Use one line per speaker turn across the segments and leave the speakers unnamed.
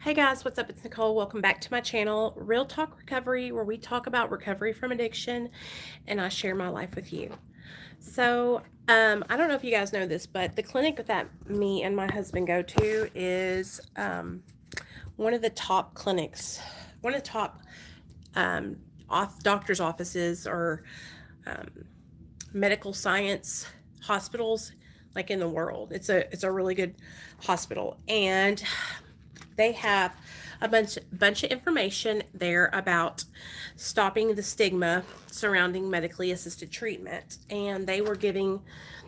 Hey guys, what's up? It's Nicole. Welcome back to my channel, Real Talk Recovery, where we talk about recovery from addiction and I share my life with you. So, I don't know if you guys know this, but the clinic that me and my husband go to is one of the top clinics, one of the top doctor's offices or medical science hospitals like in the world. It's a really good hospital, and they have a bunch of information there about stopping the stigma surrounding medically assisted treatment. And they were giving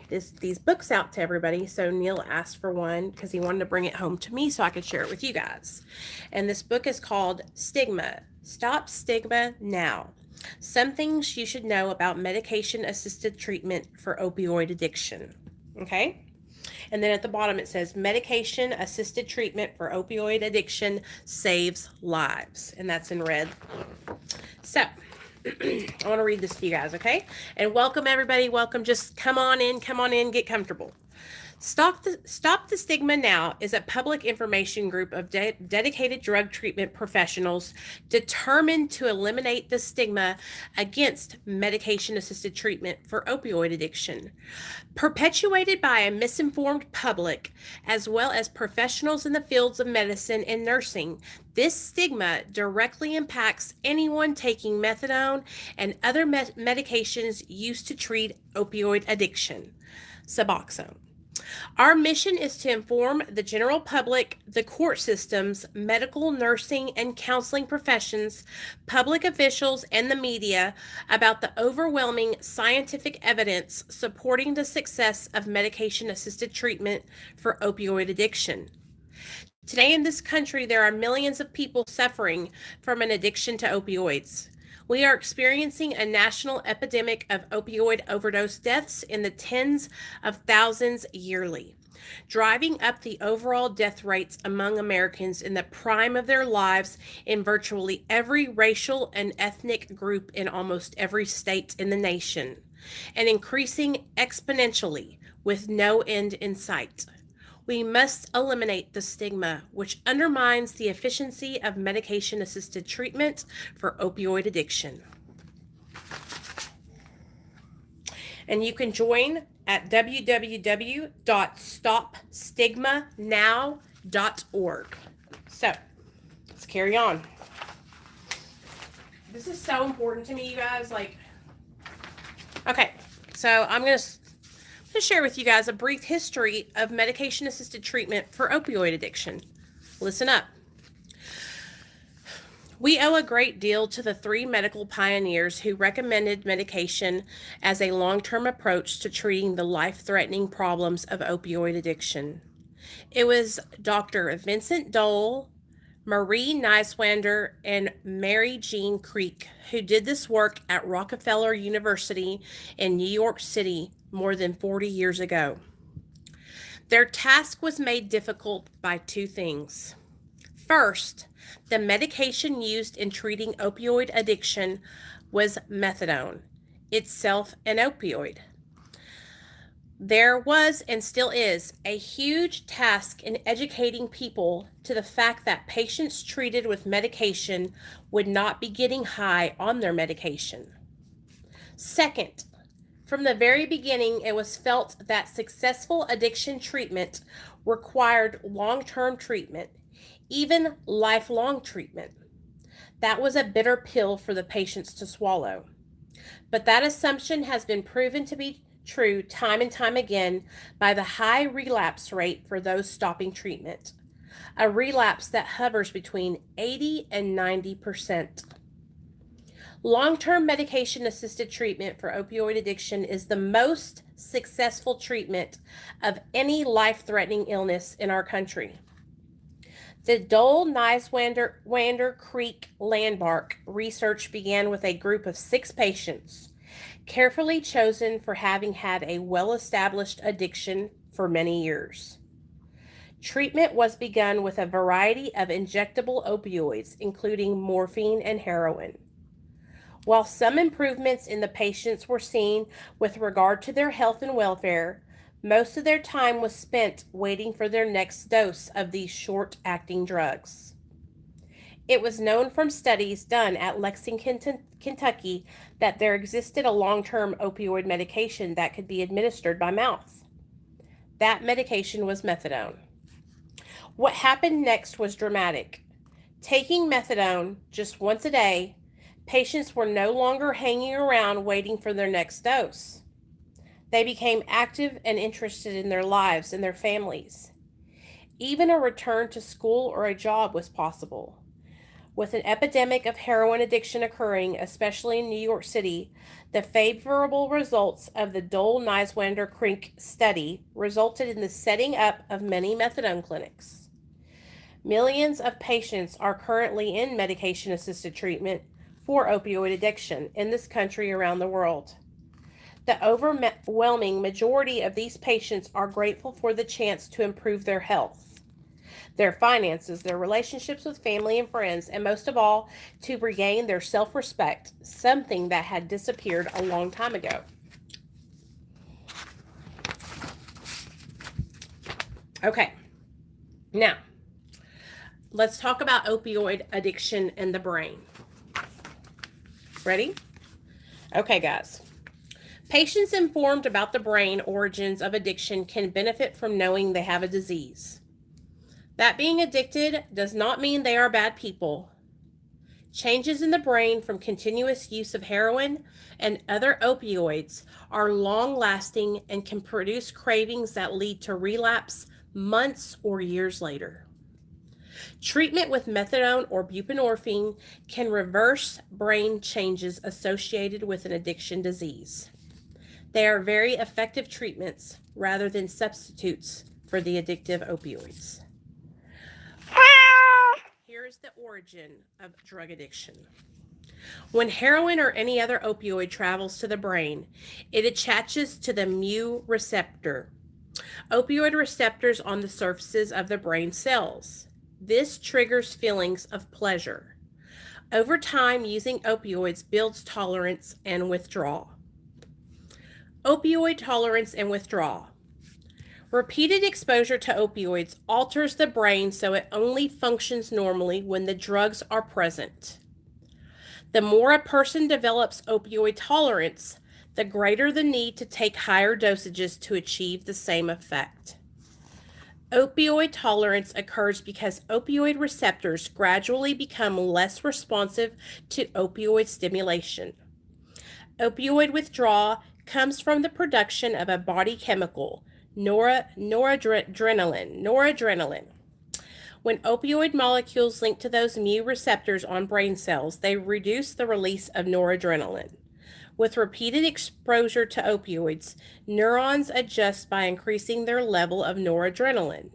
these books out to everybody. So Neil asked for one because he wanted to bring it home to me so I could share it with you guys. And this book is called Stigma: Stop Stigma Now. Some things you should know about medication assisted treatment for opioid addiction. Okay? And then at the bottom it says medication assisted treatment for opioid addiction saves lives. And that's in red. So I want to read this to you guys, okay? And welcome everybody. Welcome. Just come on in, get comfortable. Stop the Stigma Now is a public information group of dedicated drug treatment professionals determined to eliminate the stigma against medication-assisted treatment for opioid addiction. Perpetuated by a misinformed public, as well as professionals in the fields of medicine and nursing, this stigma directly impacts anyone taking methadone and other medications used to treat opioid addiction, Suboxone. Our mission is to inform the general public, the court systems, medical, nursing, and counseling professions, public officials, and the media about the overwhelming scientific evidence supporting the success of medication-assisted treatment for opioid addiction. Today in this country, there are millions of people suffering from an addiction to opioids. We are experiencing a national epidemic of opioid overdose deaths in the tens of thousands yearly, driving up the overall death rates among Americans in the prime of their lives in virtually every racial and ethnic group in almost every state in the nation, and increasing exponentially with no end in sight. We must eliminate the stigma which undermines the efficiency of medication-assisted treatment for opioid addiction. And you can join at www.stopstigmanow.org. So, let's carry on. This is so important to me, you guys. Okay, so I'm going to share with you guys a brief history of medication-assisted treatment for opioid addiction. Listen up. We owe a great deal to the three medical pioneers who recommended medication as a long-term approach to treating the life-threatening problems of opioid addiction. It was Dr. Vincent Dole, Marie Neiswander, and Mary Jean Creek who did this work at Rockefeller University in New York City more than 40 years ago. Their task was made difficult by two things. First, the medication used in treating opioid addiction was methadone, itself an opioid. There was and still is a huge task in educating people to the fact that patients treated with medication would not be getting high on their medication. Second, from the very beginning, it was felt that successful addiction treatment required long-term treatment, even lifelong treatment. That was a bitter pill for the patients to swallow. But that assumption has been proven to be true time and time again by the high relapse rate for those stopping treatment, a relapse that hovers between 80 and 90%. Long-term medication-assisted treatment for opioid addiction is the most successful treatment of any life-threatening illness in our country. The Dole-Neiswander Creek Landmark research began with a group of 6 patients, carefully chosen for having had a well-established addiction for many years. Treatment was begun with a variety of injectable opioids, including morphine and heroin. While some improvements in the patients were seen with regard to their health and welfare, most of their time was spent waiting for their next dose of these short-acting drugs. It was known from studies done at Lexington, Kentucky, that there existed a long-term opioid medication that could be administered by mouth. That medication was methadone. What happened next was dramatic. Taking methadone just once a day, patients were no longer hanging around waiting for their next dose. They became active and interested in their lives and their families. Even a return to school or a job was possible. With an epidemic of heroin addiction occurring, especially in New York City, the favorable results of the Dole-Niswander-Crink study resulted in the setting up of many methadone clinics. Millions of patients are currently in medication-assisted treatment for opioid addiction in this country around the world. The overwhelming majority of these patients are grateful for the chance to improve their health, their finances, their relationships with family and friends, and most of all, to regain their self-respect, something that had disappeared a long time ago. Okay, now, let's talk about opioid addiction and the brain. Ready? Okay, guys. Patients informed about the brain origins of addiction can benefit from knowing they have a disease. That being addicted does not mean they are bad people. Changes in the brain from continuous use of heroin and other opioids are long-lasting and can produce cravings that lead to relapse months or years later. Treatment with methadone or buprenorphine can reverse brain changes associated with an addiction disease. They are very effective treatments rather than substitutes for the addictive opioids. Here is the origin of drug addiction. When heroin or any other opioid travels to the brain, it attaches to the mu receptor. Opioid receptors on the surfaces of the brain cells. This triggers feelings of pleasure. Over time, using opioids builds tolerance and withdrawal. Opioid tolerance and withdrawal. Repeated exposure to opioids alters the brain so it only functions normally when the drugs are present. The more a person develops opioid tolerance, the greater the need to take higher dosages to achieve the same effect. Opioid tolerance occurs because opioid receptors gradually become less responsive to opioid stimulation. Opioid withdrawal comes from the production of a body chemical, noradrenaline. When opioid molecules link to those mu receptors on brain cells, they reduce the release of noradrenaline. With repeated exposure to opioids, neurons adjust by increasing their level of noradrenaline.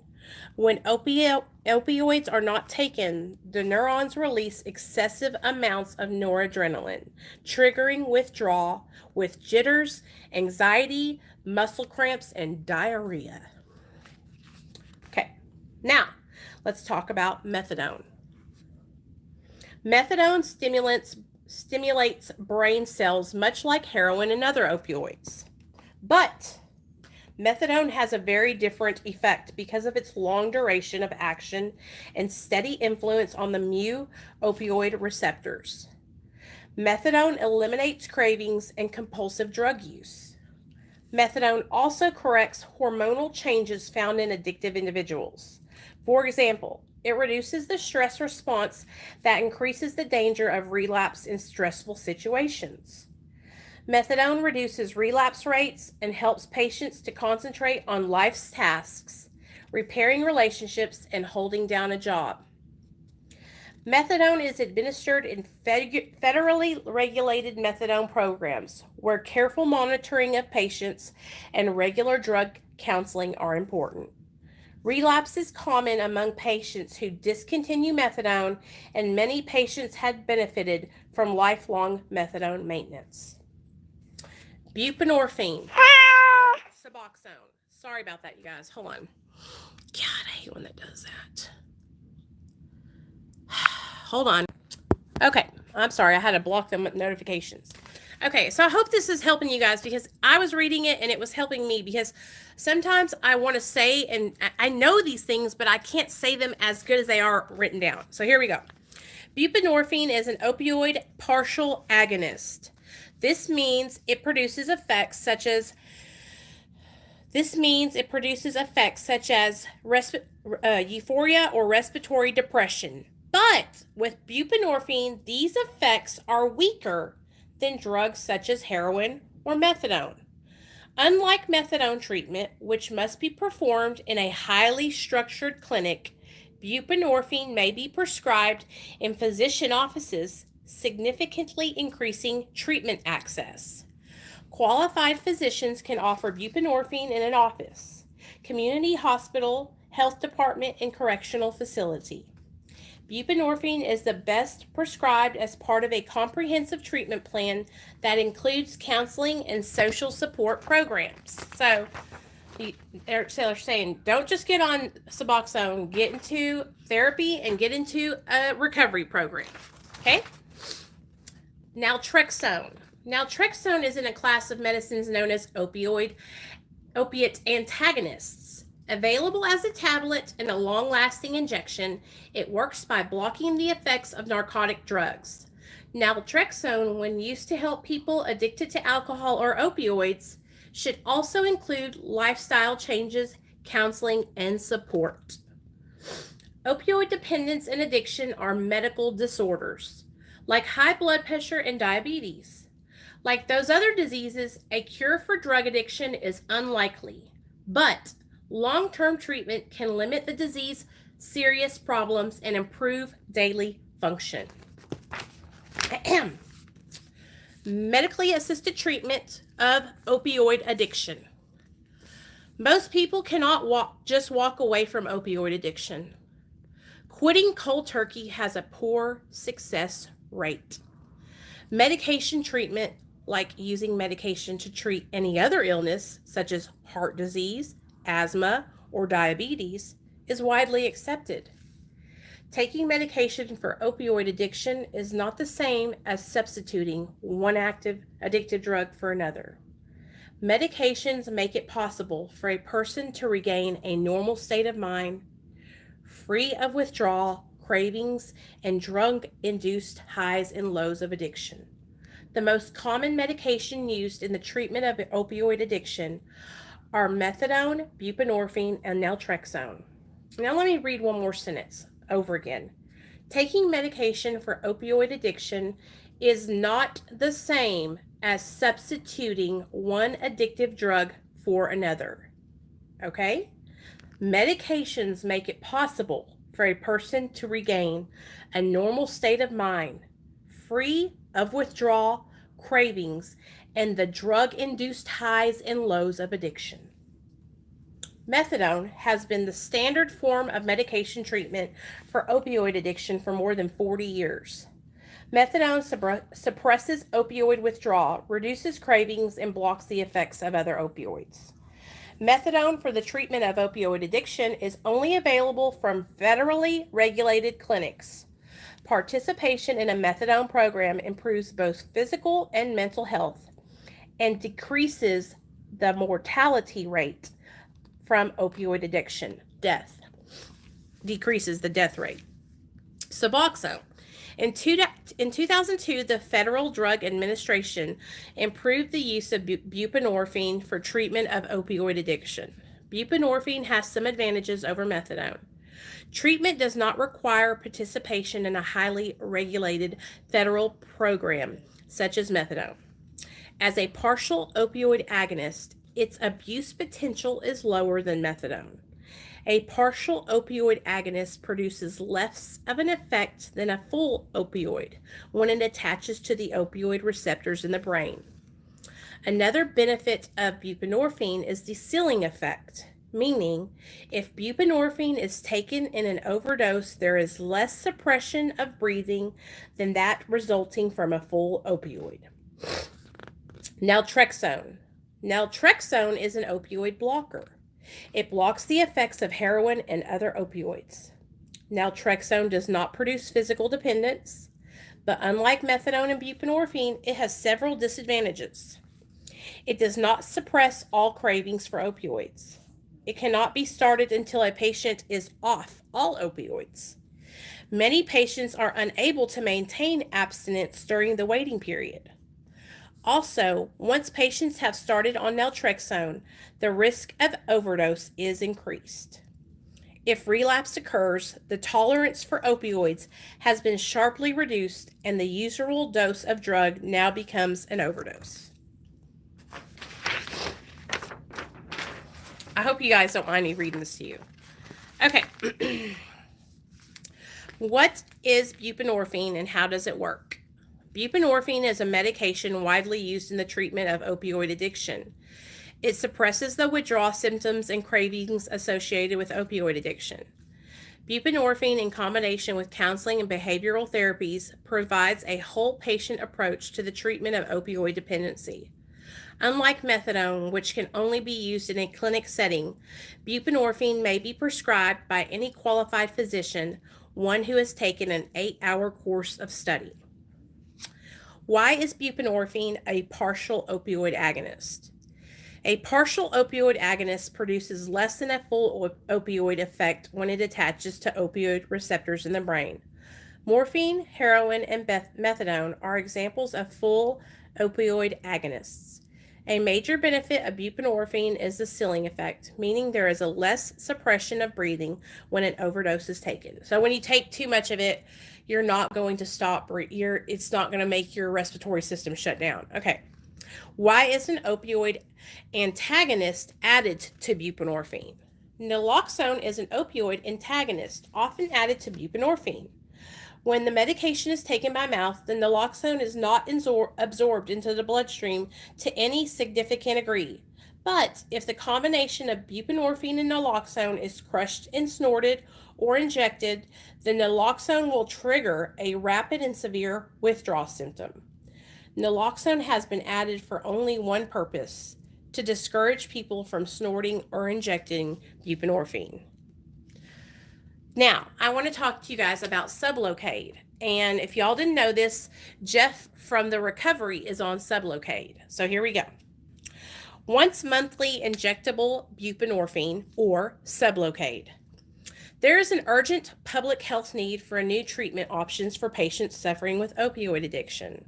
When opioids are not taken, the neurons release excessive amounts of noradrenaline, triggering withdrawal with jitters, anxiety, muscle cramps, and diarrhea. Okay, now let's talk about methadone. Methadone stimulates brain cells much like heroin and other opioids. But methadone has a very different effect because of its long duration of action and steady influence on the mu opioid receptors. Methadone eliminates cravings and compulsive drug use. Methadone also corrects hormonal changes found in addictive individuals. For example, it reduces the stress response that increases the danger of relapse in stressful situations. Methadone reduces relapse rates and helps patients to concentrate on life's tasks, repairing relationships, and holding down a job. Methadone is administered in federally regulated methadone programs where careful monitoring of patients and regular drug counseling are important. Relapse is common among patients who discontinue methadone, and many patients had benefited from lifelong methadone maintenance. Buprenorphine. Suboxone. Sorry about that, you guys. Hold on. God, I hate when that does that. Hold on. Okay, I'm sorry. I had to block them with notifications. Okay, so I hope this is helping you guys because I was reading it and it was helping me because sometimes I want to say, and I know these things, but I can't say them as good as they are written down. So here we go. Buprenorphine is an opioid partial agonist. This means it produces effects such as euphoria or respiratory depression. But with buprenorphine, these effects are weaker than drugs such as heroin or methadone. Unlike methadone treatment, which must be performed in a highly structured clinic, buprenorphine may be prescribed in physician offices, significantly increasing treatment access. Qualified physicians can offer buprenorphine in an office, community hospital, health department, and correctional facility. Buprenorphine is the best prescribed as part of a comprehensive treatment plan that includes counseling and social support programs. So they're saying, don't just get on Suboxone, get into therapy and get into a recovery program. Okay? Naltrexone. Naltrexone is in a class of medicines known as opiate antagonists. Available as a tablet and a long-lasting injection, it works by blocking the effects of narcotic drugs. Naltrexone, when used to help people addicted to alcohol or opioids, should also include lifestyle changes, counseling, and support. Opioid dependence and addiction are medical disorders, like high blood pressure and diabetes. Like those other diseases, a cure for drug addiction is unlikely, but long-term treatment can limit the disease's serious problems and improve daily function. Medically assisted treatment of opioid addiction. Most people cannot just walk away from opioid addiction. Quitting cold turkey has a poor success rate. Medication treatment, like using medication to treat any other illness, such as heart disease, asthma, or diabetes, is widely accepted. Taking medication for opioid addiction is not the same as substituting one active addictive drug for another. Medications make it possible for a person to regain a normal state of mind, free of withdrawal, cravings, and drug-induced highs and lows of addiction. The most common medication used in the treatment of opioid addiction are methadone, buprenorphine, and naltrexone. Now let me read one more sentence over again. Taking medication for opioid addiction is not the same as substituting one addictive drug for another. Okay? Medications make it possible for a person to regain a normal state of mind, free of withdrawal, cravings, and the drug-induced highs and lows of addiction. Methadone has been the standard form of medication treatment for opioid addiction for more than 40 years. Methadone suppresses opioid withdrawal, reduces cravings, and blocks the effects of other opioids. Methadone for the treatment of opioid addiction is only available from federally regulated clinics. Participation in a methadone program improves both physical and mental health and decreases the mortality rate from opioid addiction, decreases the death rate. Suboxone. In 2002, the Federal Drug Administration improved the use of buprenorphine for treatment of opioid addiction. Buprenorphine has some advantages over methadone. Treatment does not require participation in a highly regulated federal program, such as methadone. As a partial opioid agonist, its abuse potential is lower than methadone. A partial opioid agonist produces less of an effect than a full opioid when it attaches to the opioid receptors in the brain. Another benefit of buprenorphine is the ceiling effect, meaning if buprenorphine is taken in an overdose, there is less suppression of breathing than that resulting from a full opioid. Naltrexone. Naltrexone is an opioid blocker. It blocks the effects of heroin and other opioids. Naltrexone does not produce physical dependence, but unlike methadone and buprenorphine, it has several disadvantages. It does not suppress all cravings for opioids. It cannot be started until a patient is off all opioids. Many patients are unable to maintain abstinence during the waiting period. Also, once patients have started on naltrexone, the risk of overdose is increased. If relapse occurs, the tolerance for opioids has been sharply reduced and the usual dose of drug now becomes an overdose. I hope you guys don't mind me reading this to you. Okay. What is buprenorphine and how does it work? Buprenorphine is a medication widely used in the treatment of opioid addiction. It suppresses the withdrawal symptoms and cravings associated with opioid addiction. Buprenorphine, in combination with counseling and behavioral therapies, provides a whole patient approach to the treatment of opioid dependency. Unlike methadone, which can only be used in a clinic setting, buprenorphine may be prescribed by any qualified physician, one who has taken an 8-hour course of study. Why is buprenorphine a partial opioid agonist? A partial opioid agonist produces less than a full opioid effect when it attaches to opioid receptors in the brain. Morphine, heroin, and methadone are examples of full opioid agonists. A major benefit of buprenorphine is the ceiling effect, meaning there is a less suppression of breathing when an overdose is taken. So when you take too much of it, you're not going to stop breathing. It's not going to make your respiratory system shut down. Okay. Why is an opioid antagonist added to buprenorphine? Naloxone is an opioid antagonist, often added to buprenorphine. When the medication is taken by mouth, the naloxone is not absorbed into the bloodstream to any significant degree. But if the combination of buprenorphine and naloxone is crushed and snorted or injected, the naloxone will trigger a rapid and severe withdrawal symptom. Naloxone has been added for only one purpose: to discourage people from snorting or injecting buprenorphine. Now, I want to talk to you guys about Sublocade. And if y'all didn't know this, Jeff from The Recovery is on Sublocade. So here we go. Once monthly injectable buprenorphine, or Sublocade. There is an urgent public health need for new treatment options for patients suffering with opioid addiction.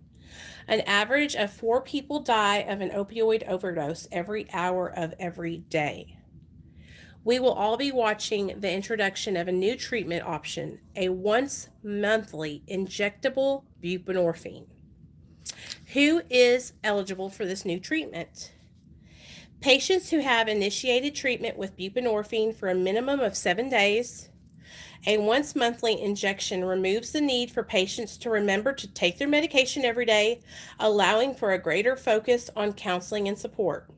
An average of 4 people die of an opioid overdose every hour of every day. We will all be watching the introduction of a new treatment option, a once monthly injectable buprenorphine. Who is eligible for this new treatment? Patients who have initiated treatment with buprenorphine for a minimum of 7 days. A once monthly injection removes the need for patients to remember to take their medication every day, allowing for a greater focus on counseling and support.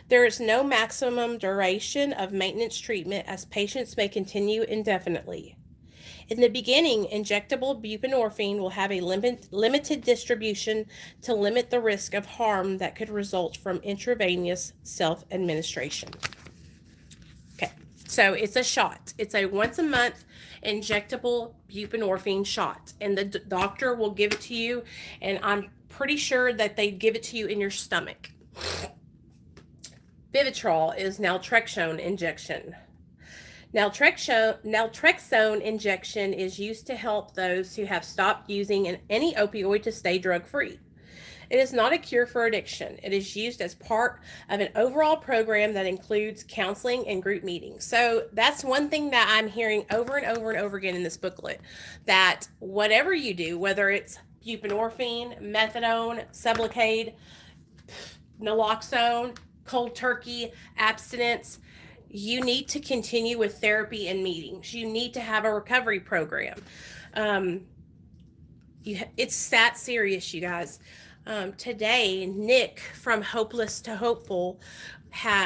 There is no maximum duration of maintenance treatment, as patients may continue indefinitely. In the beginning, injectable buprenorphine will have a limited distribution to limit the risk of harm that could result from intravenous self-administration. Okay, so it's a shot. It's a once a month injectable buprenorphine shot, and the doctor will give it to you, and I'm pretty sure that they give it to you in your stomach. Vivitrol is naltrexone injection. Naltrexone injection is used to help those who have stopped using any opioid to stay drug-free. It is not a cure for addiction. It is used as part of an overall program that includes counseling and group meetings. So that's one thing that I'm hearing over and over and over again in this booklet, that whatever you do, whether it's buprenorphine, methadone, Sublocade, naloxone, cold turkey, abstinence, you need to continue with therapy and meetings. You need to have a recovery program. It's that serious, you guys. Today, Nick from Hopeless to Hopeful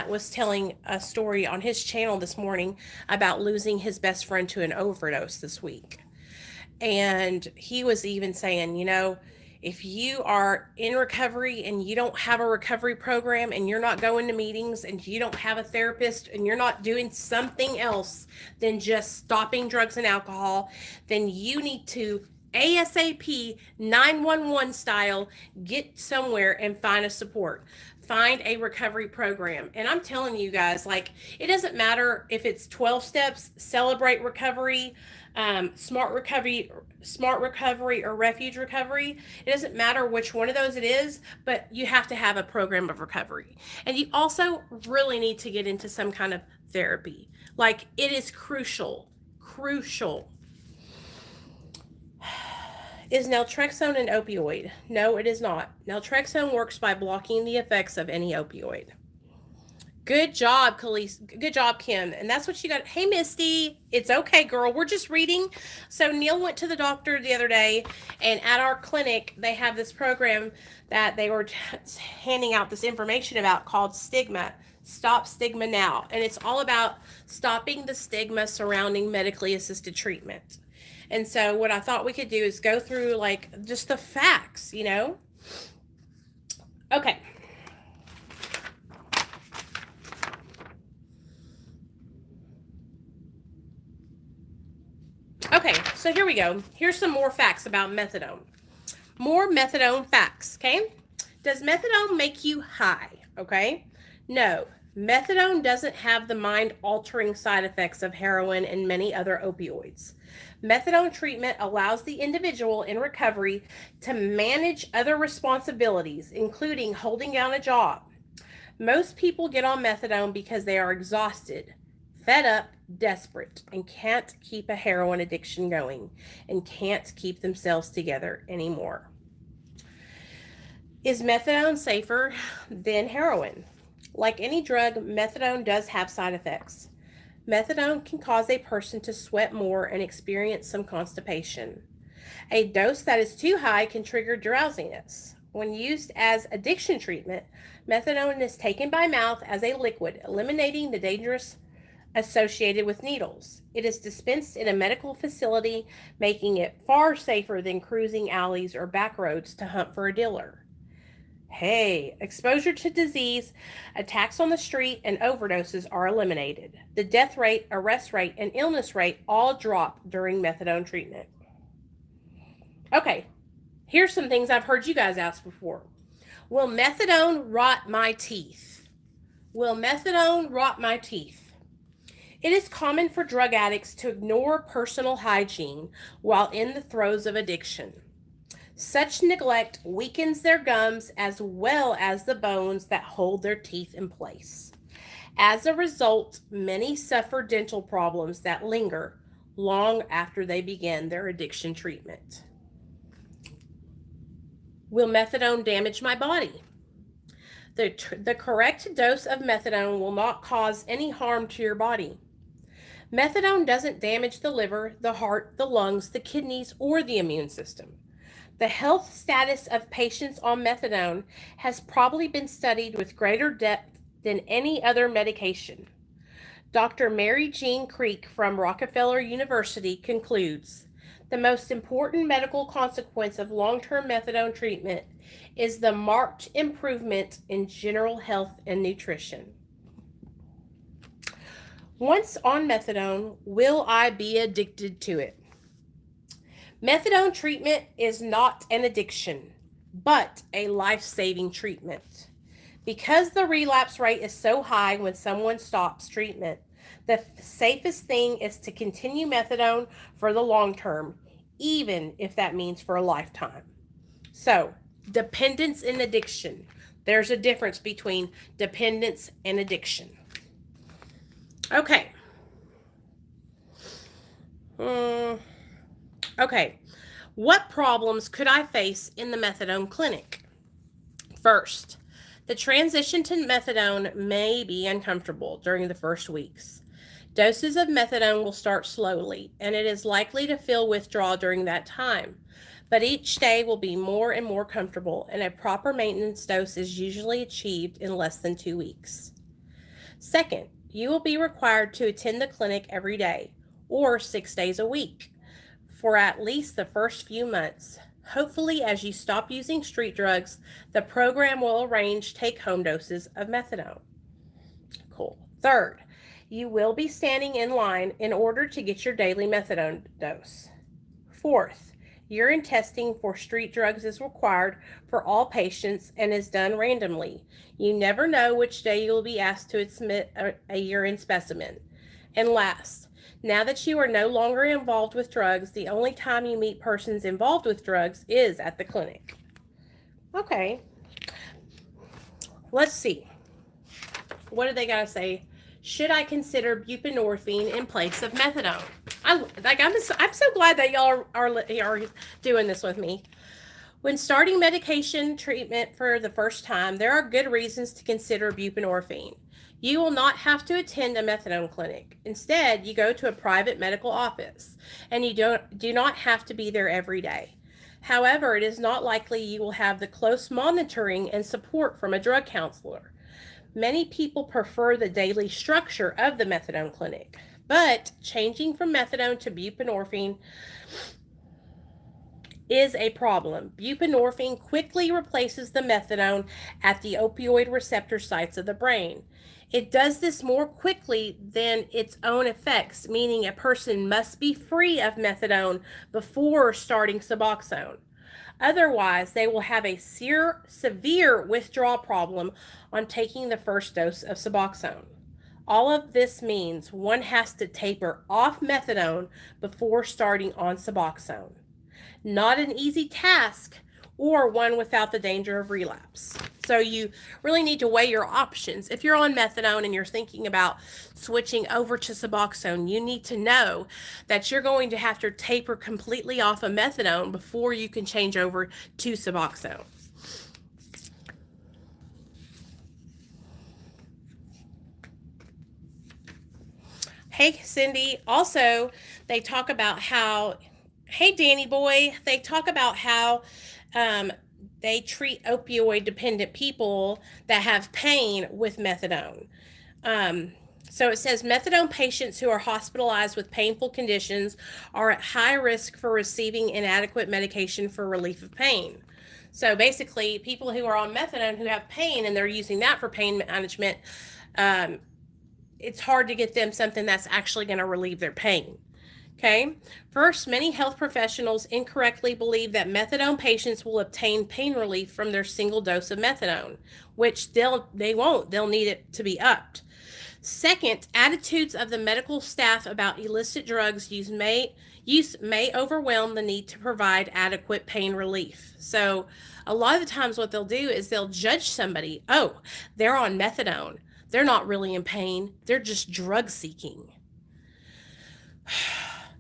was telling a story on his channel this morning about losing his best friend to an overdose this week. And he was even saying, if you are in recovery and you don't have a recovery program and you're not going to meetings and you don't have a therapist and you're not doing something else than just stopping drugs and alcohol, then you need to ASAP 911 style get somewhere and find a support. find a recovery program. And I'm telling you guys, like, it doesn't matter if it's 12 steps, celebrate recovery, smart recovery, or refuge recovery. It doesn't matter which one of those it is, but you have to have a program of recovery. And you also really need to get into some kind of therapy. Like, it is crucial. Is naltrexone an opioid? No, it is not. Naltrexone works by blocking the effects of any opioid. Good job, Khalees. Good job, Kim. And that's what you got. Hey, Misty. It's okay, girl. We're just reading. So Neil went to the doctor the other day, and at our clinic, they have this program that they were handing out this information about called Stigma. Stop Stigma Now. And it's all about stopping the stigma surrounding medically assisted treatment. And so what I thought we could do is go through like just the facts, you know? Okay. Okay, so here we go. Here's some more facts about methadone. More methadone facts, okay? Does methadone make you high? Okay. No, methadone doesn't have the mind-altering side effects of heroin and many other opioids. Methadone treatment allows the individual in recovery to manage other responsibilities, including holding down a job. Most people get on methadone because they are exhausted, fed up, desperate, and can't keep a heroin addiction going and can't keep themselves together anymore. Is methadone safer than heroin? Like any drug, methadone does have side effects. Methadone can cause a person to sweat more and experience some constipation. A dose that is too high can trigger drowsiness. When used as addiction treatment, methadone is taken by mouth as a liquid, eliminating the dangers associated with needles. It is dispensed in a medical facility, making it far safer than cruising alleys or back roads to hunt for a dealer. Hey, exposure to disease, attacks on the street, and overdoses are eliminated. The death rate, arrest rate, and illness rate all drop during methadone treatment. Okay, here's some things I've heard you guys ask before. Will methadone rot my teeth? Will methadone rot my teeth? It is common for drug addicts to ignore personal hygiene while in the throes of addiction. Such neglect weakens their gums as well as the bones that hold their teeth in place. As a result, many suffer dental problems that linger long after they begin their addiction treatment. Will methadone damage my body? The correct dose of methadone will not cause any harm to your body. Methadone doesn't damage the liver, the heart, the lungs, the kidneys, or the immune system. The health status of patients on methadone has probably been studied with greater depth than any other medication. Dr. Mary Jean Creek from Rockefeller University concludes, the most important medical consequence of long-term methadone treatment is the marked improvement in general health and nutrition. Once on methadone, will I be addicted to it? Methadone treatment is not an addiction, but a life-saving treatment. Because the relapse rate is so high when someone stops treatment, the safest thing is to continue methadone for the long term, even if that means for a lifetime. So, dependence and addiction. There's a difference between dependence and addiction. Okay. Okay. What problems could I face in the methadone clinic? First, the transition to methadone may be uncomfortable during the first weeks. Doses of methadone will start slowly, and it is likely to feel withdrawal during that time. But each day will be more and more comfortable, and a proper maintenance dose is usually achieved in less than 2 weeks. Second, you will be required to attend the clinic every day, or 6 days a week, for at least the first few months. Hopefully, as you stop using street drugs, the program will arrange take-home doses of methadone. Cool. Third, you will be standing in line in order to get your daily methadone dose. Fourth, Urine testing for street drugs is required for all patients and is done randomly. You never know which day you will be asked to submit a urine specimen. And last, now that you are no longer involved with drugs, the only time you meet persons involved with drugs is at the clinic. Okay, let's see. What do they got to say? Should I consider buprenorphine in place of methadone? I'm so glad that y'all are doing this with me. When starting medication treatment for the first time, there are good reasons to consider buprenorphine. You will not have to attend a methadone clinic. Instead, you go to a private medical office, and you do not have to be there every day. However, it is not likely you will have the close monitoring and support from a drug counselor. Many people prefer the daily structure of the methadone clinic, but changing from methadone to buprenorphine is a problem. Buprenorphine quickly replaces the methadone at the opioid receptor sites of the brain. It does this more quickly than its own effects, meaning a person must be free of methadone before starting Suboxone. Otherwise, they will have a severe withdrawal problem on taking the first dose of Suboxone. All of this means one has to taper off methadone before starting on Suboxone. Not an easy task, or one without the danger of relapse. So you really need to weigh your options. If you're on methadone and you're thinking about switching over to Suboxone, you need to know that you're going to have to taper completely off of methadone before you can change over to Suboxone. Hey, Cindy. Also, they talk about how, hey, Danny boy, they talk about how they treat opioid dependent people that have pain with methadone. So it says methadone patients who are hospitalized with painful conditions are at high risk for receiving inadequate medication for relief of pain. So basically, people who are on methadone who have pain and they're using that for pain management, it's hard to get them something that's actually going to relieve their pain. Okay. First, many health professionals incorrectly believe that methadone patients will obtain pain relief from their single dose of methadone, which they won't. They'll need it to be upped. Second, attitudes of the medical staff about illicit drugs use may overwhelm the need to provide adequate pain relief. So a lot of the times what they'll do is they'll judge somebody. Oh, they're on methadone. They're not really in pain. They're just drug seeking.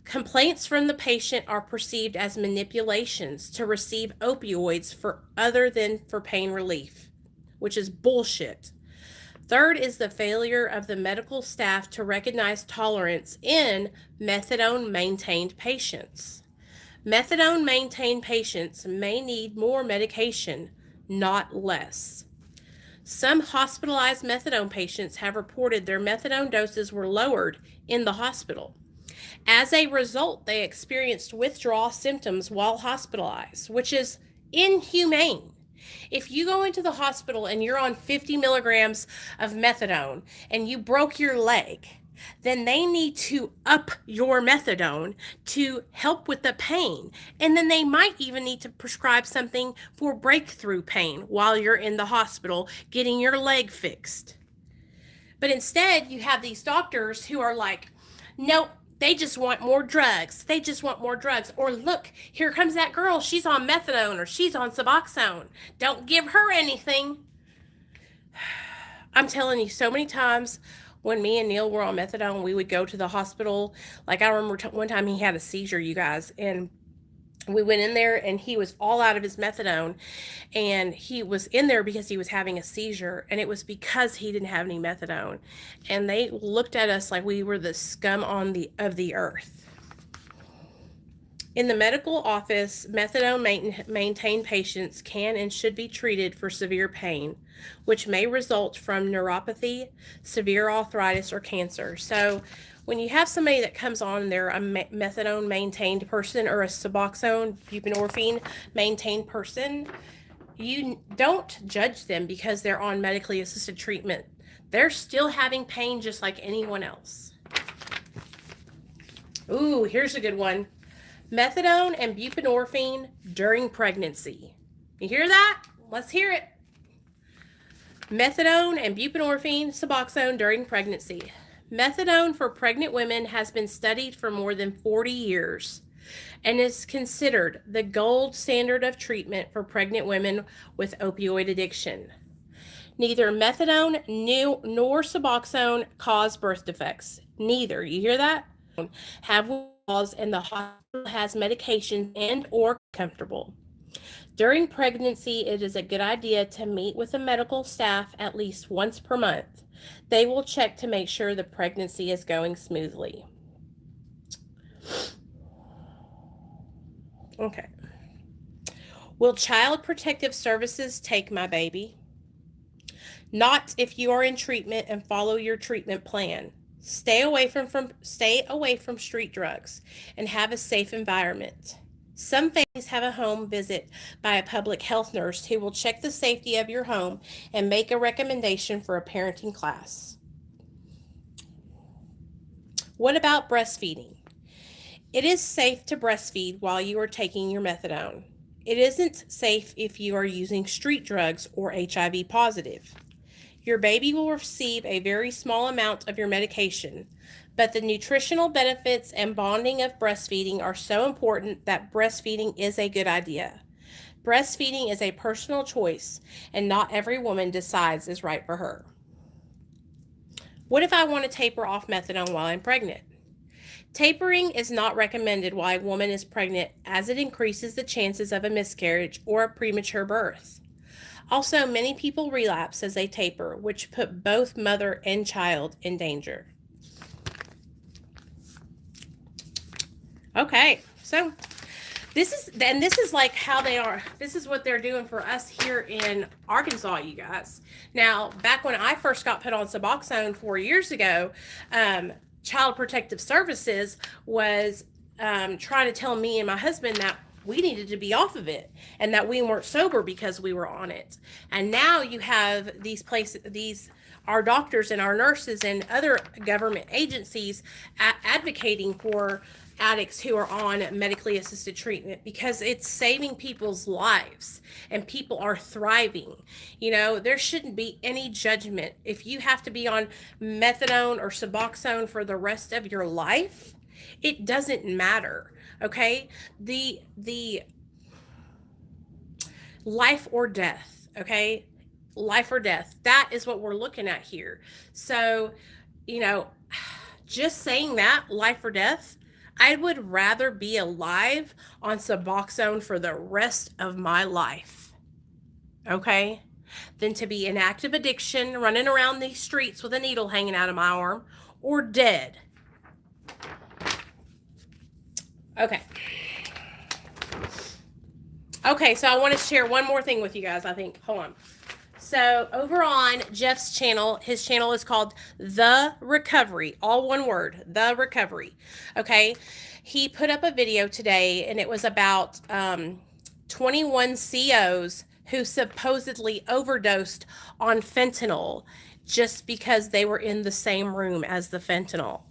Complaints from the patient are perceived as manipulations to receive opioids for other than for pain relief, which is bullshit. Third is the failure of the medical staff to recognize tolerance in methadone-maintained patients. Methadone-maintained patients may need more medication, not less. Some hospitalized methadone patients have reported their methadone doses were lowered in the hospital. As a result, they experienced withdrawal symptoms while hospitalized, which is inhumane. If you go into the hospital and you're on 50 milligrams of methadone and you broke your leg, then they need to up your methadone to help with the pain. And then they might even need to prescribe something for breakthrough pain while you're in the hospital getting your leg fixed. But instead, you have these doctors who are like, nope, they just want more drugs. They just want more drugs. Or look, here comes that girl. She's on methadone or she's on Suboxone. Don't give her anything. I'm telling you, so many times when me and Neil were on methadone, we would go to the hospital. Like I remember one time he had a seizure, you guys, and we went in there and he was all out of his methadone, and he was in there because he was having a seizure, and it was because he didn't have any methadone. And they looked at us like we were the scum of the earth. In the medical office, methadone maintained patients can and should be treated for severe pain, which may result from neuropathy, severe arthritis, or cancer. So when you have somebody that comes on and they're a methadone maintained person or a Suboxone, buprenorphine maintained person, you don't judge them because they're on medically assisted treatment. They're still having pain just like anyone else. Ooh, here's a good one. Methadone and buprenorphine during pregnancy. You hear that? Let's hear it. Methadone and buprenorphine, Suboxone during pregnancy. Methadone for pregnant women has been studied for more than 40 years and is considered the gold standard of treatment for pregnant women with opioid addiction. Neither methadone nor Suboxone cause birth defects. Neither, you hear that? Have cause, and the hospital has medications and or comfortable. During pregnancy, it is a good idea to meet with the medical staff at least once per month. They will check to make sure the pregnancy is going smoothly. Okay. Will Child Protective Services take my baby? Not if you are in treatment and follow your treatment plan. Stay away from street drugs and have a safe environment. Some families have a home visit by a public health nurse who will check the safety of your home and make a recommendation for a parenting class. What about breastfeeding? It is safe to breastfeed while you are taking your methadone. It isn't safe if you are using street drugs or HIV positive. Your baby will receive a very small amount of your medication, but the nutritional benefits and bonding of breastfeeding are so important that breastfeeding is a good idea. Breastfeeding is a personal choice, and not every woman decides is right for her. What if I want to taper off methadone while I'm pregnant? Tapering is not recommended while a woman is pregnant, as it increases the chances of a miscarriage or a premature birth. Also, many people relapse as they taper, which put both mother and child in danger. Okay, so this is like how they are. This is what they're doing for us here in Arkansas, you guys. Now, back when I first got put on Suboxone 4 years ago, Child Protective Services was trying to tell me and my husband that we needed to be off of it and that we weren't sober because we were on it. And now you have these places, our doctors and our nurses and other government agencies advocating for addicts who are on medically assisted treatment because it's saving people's lives and people are thriving. You know, there shouldn't be any judgment. If you have to be on methadone or Suboxone for the rest of your life, it doesn't matter. Okay, the life or death, okay, life or death, that is what we're looking at here. So, you know, just saying that, life or death, I would rather be alive on Suboxone for the rest of my life, okay, than to be in active addiction, running around these streets with a needle hanging out of my arm, or dead. Okay, so I want to share one more thing with you guys, I think. Hold on. So over on Jeff's channel, his channel is called The Recovery, all one word, The Recovery. Okay, he put up a video today, and it was about 21 COs who supposedly overdosed on fentanyl just because they were in the same room as the fentanyl.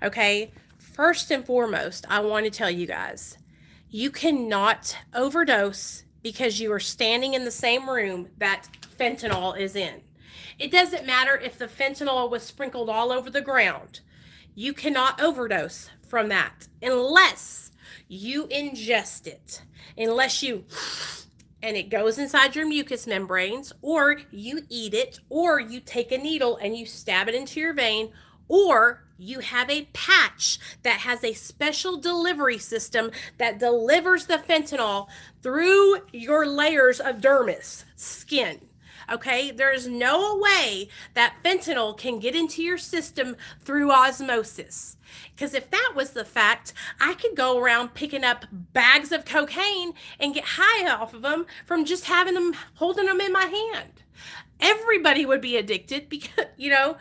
Okay, first and foremost, I want to tell you guys, you cannot overdose because you are standing in the same room that fentanyl is in. It doesn't matter if the fentanyl was sprinkled all over the ground. You cannot overdose from that unless you ingest it, and it goes inside your mucous membranes, or you eat it, or you take a needle and you stab it into your vein, or you have a patch that has a special delivery system that delivers the fentanyl through your layers of dermis, skin. Okay, there's no way that fentanyl can get into your system through osmosis. Because if that was the fact, I could go around picking up bags of cocaine and get high off of them from just having them, holding them in my hand. Everybody would be addicted because, you know,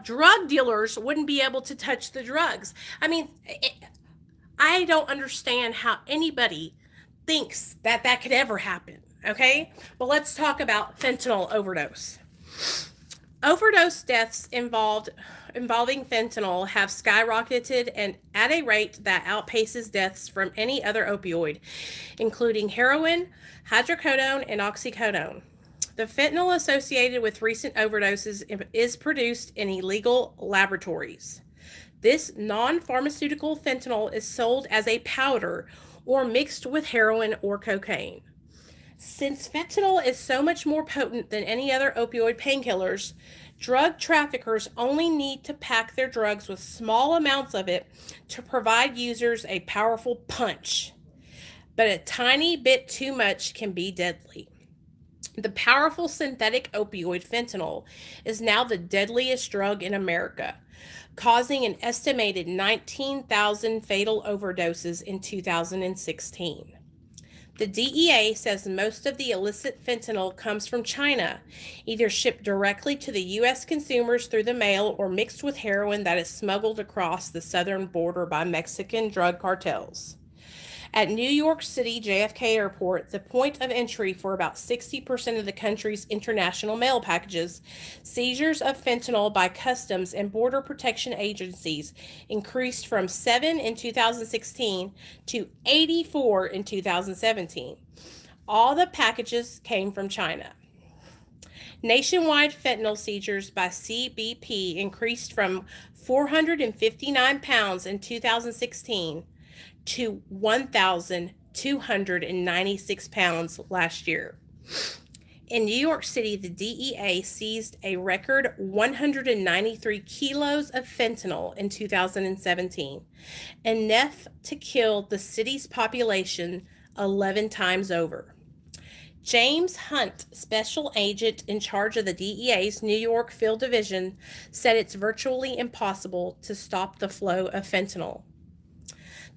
drug dealers wouldn't be able to touch the drugs. I mean, I don't understand how anybody thinks that that could ever happen. Okay, but let's talk about fentanyl overdose. Overdose deaths involving fentanyl have skyrocketed and at a rate that outpaces deaths from any other opioid, including heroin, hydrocodone, and oxycodone. The fentanyl associated with recent overdoses is produced in illegal laboratories. This non-pharmaceutical fentanyl is sold as a powder or mixed with heroin or cocaine. Since fentanyl is so much more potent than any other opioid painkillers, drug traffickers only need to pack their drugs with small amounts of it to provide users a powerful punch. But a tiny bit too much can be deadly. The powerful synthetic opioid fentanyl is now the deadliest drug in America, causing an estimated 19,000 fatal overdoses in 2016. The DEA says most of the illicit fentanyl comes from China, either shipped directly to the U.S. consumers through the mail or mixed with heroin that is smuggled across the southern border by Mexican drug cartels. At New York City JFK Airport, the point of entry for about 60% of the country's international mail packages, seizures of fentanyl by customs and border protection agencies increased from 7 in 2016 to 84 in 2017. All the packages came from China. Nationwide fentanyl seizures by CBP increased from 459 pounds in 2016 to 1,296 pounds last year. In New York City, the DEA seized a record 193 kilos of fentanyl in 2017, enough to kill the city's population 11 times over. James Hunt, special agent in charge of the DEA's New York Field Division, said it's virtually impossible to stop the flow of fentanyl.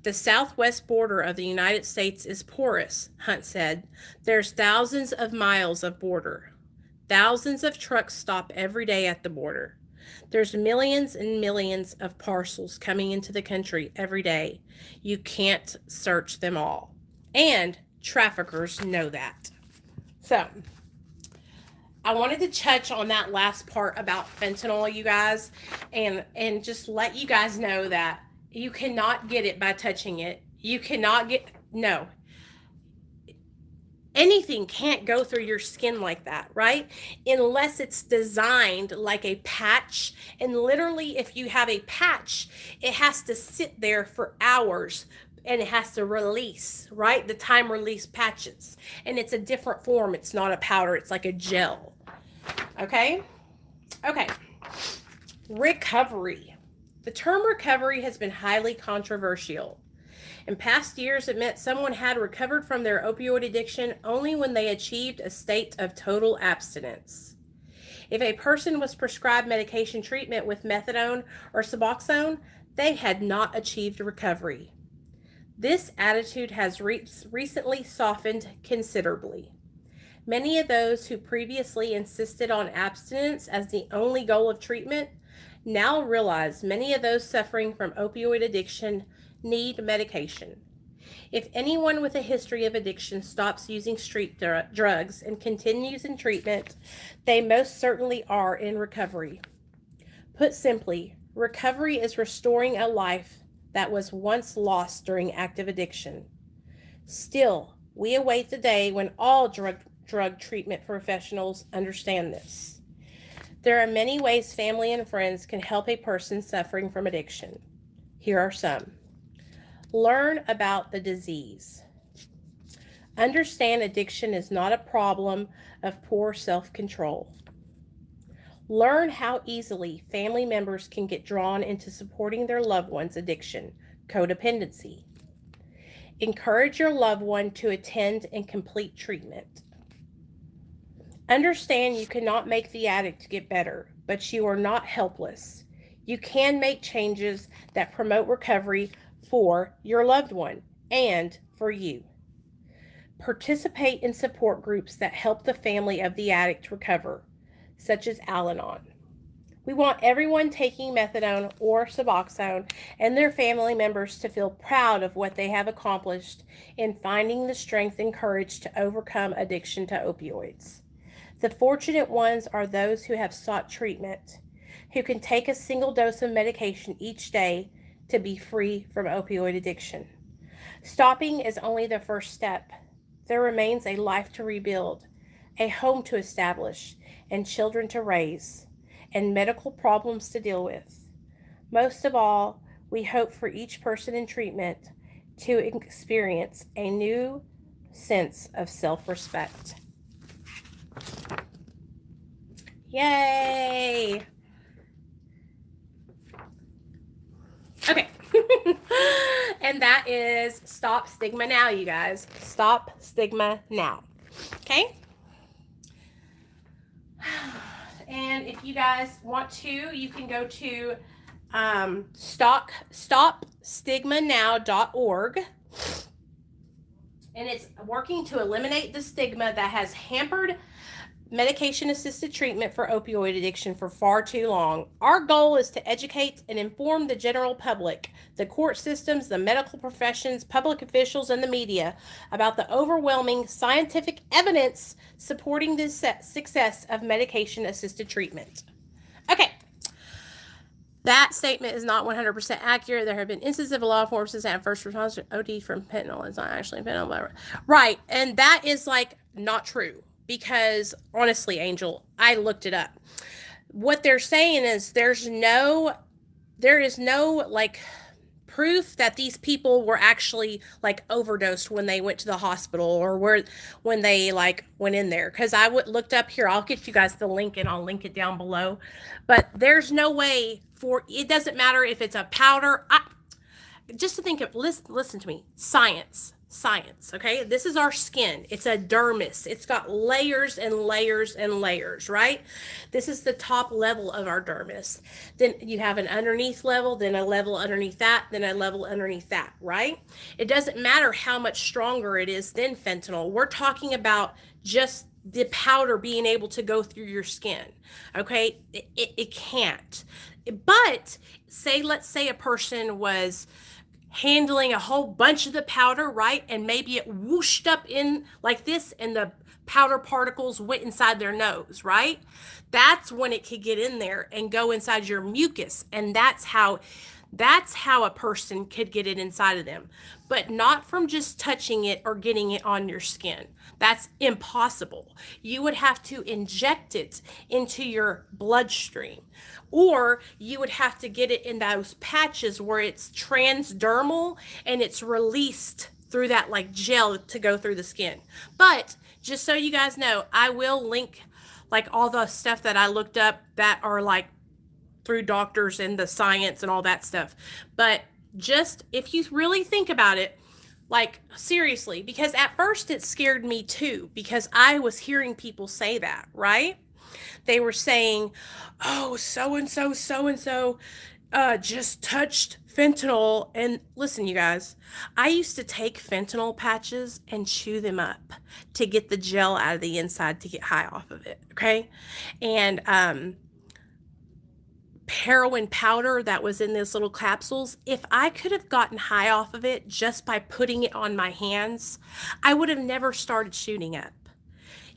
The southwest border of the United States is porous, Hunt said. There's thousands of miles of border. Thousands of trucks stop every day at the border. There's millions and millions of parcels coming into the country every day. You can't search them all. And traffickers know that. So, I wanted to touch on that last part about fentanyl, you guys, and just let you guys know that you cannot get it by touching it. You cannot no. Anything can't go through your skin like that, right? Unless it's designed like a patch. And literally, if you have a patch, it has to sit there for hours and it has to release, right? The time release patches. And it's a different form. It's not a powder. It's like a gel. Okay? Okay. Recovery. The term recovery has been highly controversial. In past years, it meant someone had recovered from their opioid addiction only when they achieved a state of total abstinence. If a person was prescribed medication treatment with methadone or Suboxone, they had not achieved recovery. This attitude has recently softened considerably. Many of those who previously insisted on abstinence as the only goal of treatment now realize many of those suffering from opioid addiction need medication. If anyone with a history of addiction stops using street drugs and continues in treatment, they most certainly are in recovery. Put simply, recovery is restoring a life that was once lost during active addiction. Still, we await the day when all drug treatment professionals understand this. There are many ways family and friends can help a person suffering from addiction. Here are some. Learn about the disease. Understand addiction is not a problem of poor self-control. Learn how easily family members can get drawn into supporting their loved one's addiction, codependency. Encourage your loved one to attend and complete treatment. Understand you cannot make the addict get better, but you are not helpless. You can make changes that promote recovery for your loved one and for you. Participate in support groups that help the family of the addict recover, such as Al-Anon. We want everyone taking methadone or Suboxone and their family members to feel proud of what they have accomplished in finding the strength and courage to overcome addiction to opioids. The fortunate ones are those who have sought treatment. who can take a single dose of medication each day to be free from opioid addiction. Stopping is only the first step. There remains a life to rebuild, a home to establish, and children to raise, and medical problems to deal with. Most of all, we hope for each person in treatment to experience a new sense of self-respect. Yay! Okay. And that is Stop Stigma Now, you guys. Stop Stigma Now. Okay? And if you guys want to, you can go to stopstigmanow.org. And it's working to eliminate the stigma that has hampered medication-assisted treatment for opioid addiction for far too long. Our goal is to educate and inform the general public, the court systems, the medical professions, public officials, and the media about the overwhelming scientific evidence supporting the success of medication-assisted treatment. Okay. That statement is not 100% accurate. There have been instances of law enforcement and first responders OD from fentanyl. It's not actually fentanyl, but right. And that is like not true. Because honestly, Angel, I looked it up. What they're saying is there is no like proof that these people were actually like overdosed when they went to the hospital or when they like went in there. Because I looked up here. I'll get you guys the link and I'll link it down below. But there's no way for it. Doesn't matter if it's a powder. Just to think of, listen to me. Science, okay? This is our skin. It's a dermis. It's got layers and layers and layers, right? This is the top level of our dermis. Then you have an underneath level, then a level underneath that, then a level underneath that, right? It doesn't matter how much stronger it is than fentanyl. We're talking about just the powder being able to go through your skin, okay? It can't. But let's say a person was handling a whole bunch of the powder, right? And maybe it whooshed up in like this and the powder particles went inside their nose, right? That's when it could get in there and go inside your mucus. And that's how a person could get it inside of them, but not from just touching it or getting it on your skin. That's impossible. You would have to inject it into your bloodstream, or you would have to get it in those patches where it's transdermal and it's released through that like gel to go through the skin. But just so you guys know, I will link like all the stuff that I looked up that are like through doctors and the science and all that stuff. But just if you really think about it, like seriously, because at first it scared me too, because I was hearing people say that, right? They were saying, oh, so-and-so just touched fentanyl. And listen, you guys, I used to take fentanyl patches and chew them up to get the gel out of the inside to get high off of it, okay? And heroin powder that was in those little capsules, if I could have gotten high off of it just by putting it on my hands, I would have never started shooting up.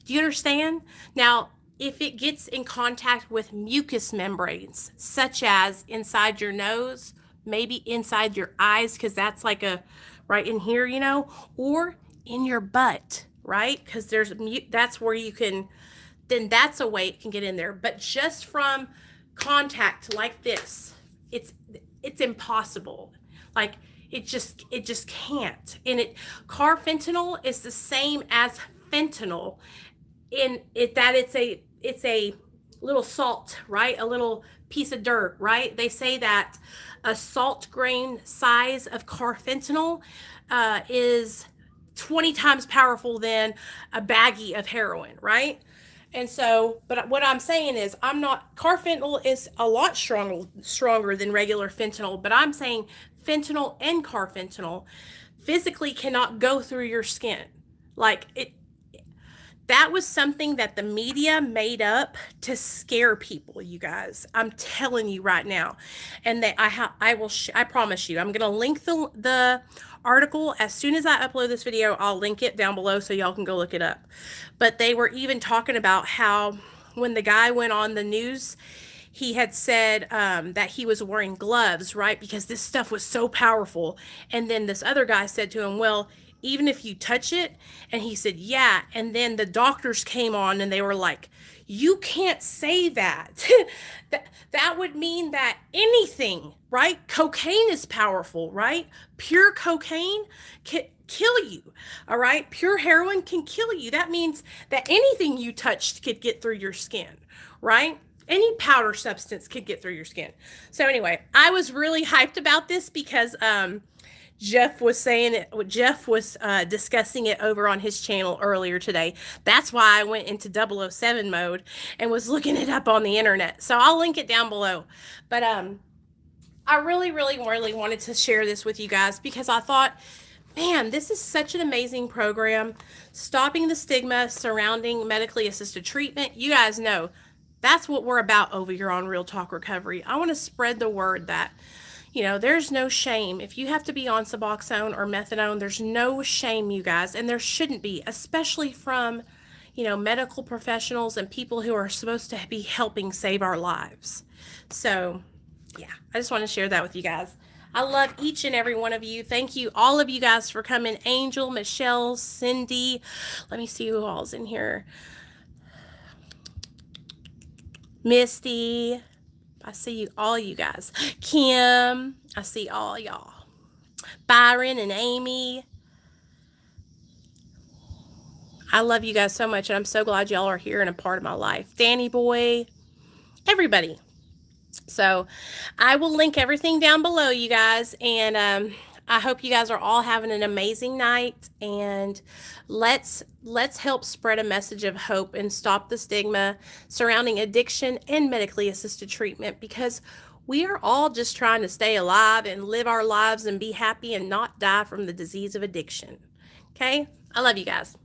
Do you understand? Now, if it gets in contact with mucous membranes, such as inside your nose, maybe inside your eyes, because that's like a right in here, you know, or in your butt, right? Because that's where you can, then that's a way it can get in there. But just from contact like this, it's impossible. Like it just can't. And carfentanil is the same as fentanyl in it that it's a little salt, right? A little piece of dirt, right? They say that a salt grain size of carfentanil is 20 times powerful than a baggie of heroin, right? And so, but what I'm saying is carfentanil is a lot stronger than regular fentanyl, but I'm saying fentanyl and carfentanil physically cannot go through your skin. Like that was something that the media made up to scare people, you guys. I'm telling you right now. And I promise you, I'm going to link the article as soon as I upload this video. I'll link it down below so y'all can go look it up. But they were even talking about how when the guy went on the news, he had said that he was wearing gloves, right? Because this stuff was so powerful. And then this other guy said to him, well, even if you touch it, and he said, yeah. And then the doctors came on and they were like, you can't say that. that would mean that anything, right? Cocaine is powerful, right? Pure cocaine can kill you, all right? Pure heroin can kill you. That means that anything you touched could get through your skin, right? Any powder substance could get through your skin. So anyway, I was really hyped about this because Jeff was saying it. Jeff was discussing it over on his channel earlier today. That's why I went into 007 mode and was looking it up on the internet. So I'll link it down below. But I really, really, really wanted to share this with you guys because I thought, man, this is such an amazing program. Stopping the stigma surrounding medically assisted treatment. You guys know that's what we're about over here on Real Talk Recovery. I want to spread the word that, you know, there's no shame. If you have to be on Suboxone or methadone, there's no shame, you guys. And there shouldn't be, especially from, you know, medical professionals and people who are supposed to be helping save our lives. So, yeah, I just want to share that with you guys. I love each and every one of you. Thank you, all of you guys, for coming. Angel, Michelle, Cindy. Let me see who all's in here. Misty. I see you, all you guys. Kim. I see all y'all. Byron and Amy. I love you guys so much, and I'm so glad y'all are here and a part of my life. Danny boy. Everybody. So I will link everything down below, you guys, and I hope you guys are all having an amazing night, and let's help spread a message of hope and stop the stigma surrounding addiction and medically assisted treatment, because we are all just trying to stay alive and live our lives and be happy and not die from the disease of addiction. Okay? I love you guys.